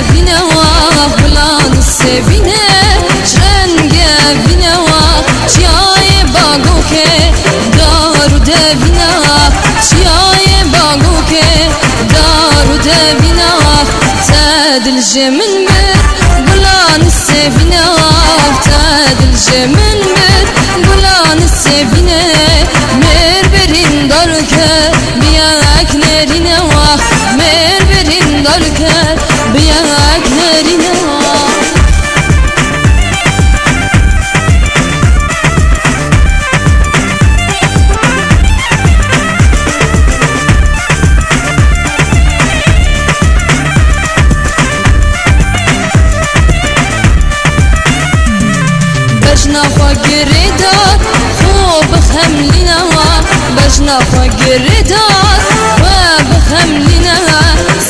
vine wa bulan sevine renge vine wa chiaye bago ke daru de vine chiaye bago ke daru de vine tadil jemin bir bulan sevine tadil jemin bir bulan sevine merberin darke biyak nerine wa merberin darke biyak nerine wa بجنا فقردار خوب خملنا بجنا فقردار خوب خملنا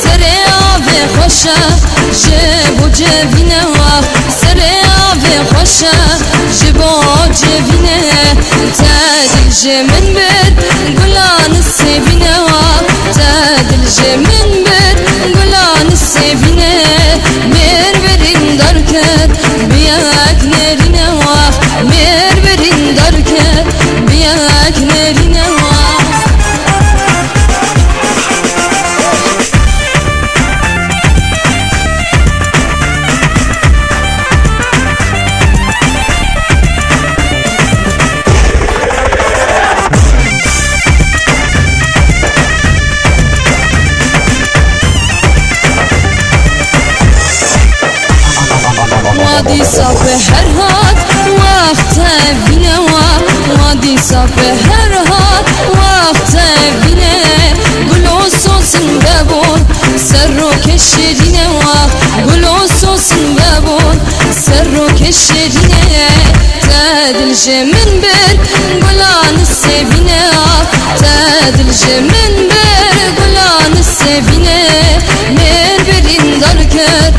سري آوه خوشا جبو جوینه سري آوه خوشا جبو جوینه تدل جمن بر گلان سبینه تدل جمن بر گلان سبینه مربرین درکر بیاک نرینه مربرین درکر بیاک نرینه وادي صاف هرهات وقت بینه وادي صاف هرهات وقت بینه گلو سوسن ببون سر رو کشیدینه گلو سوسن ببون سر رو کشیدینه تدل جمن بر گلان سبینه تدل جمن بر گلان سبینه مربرین درکر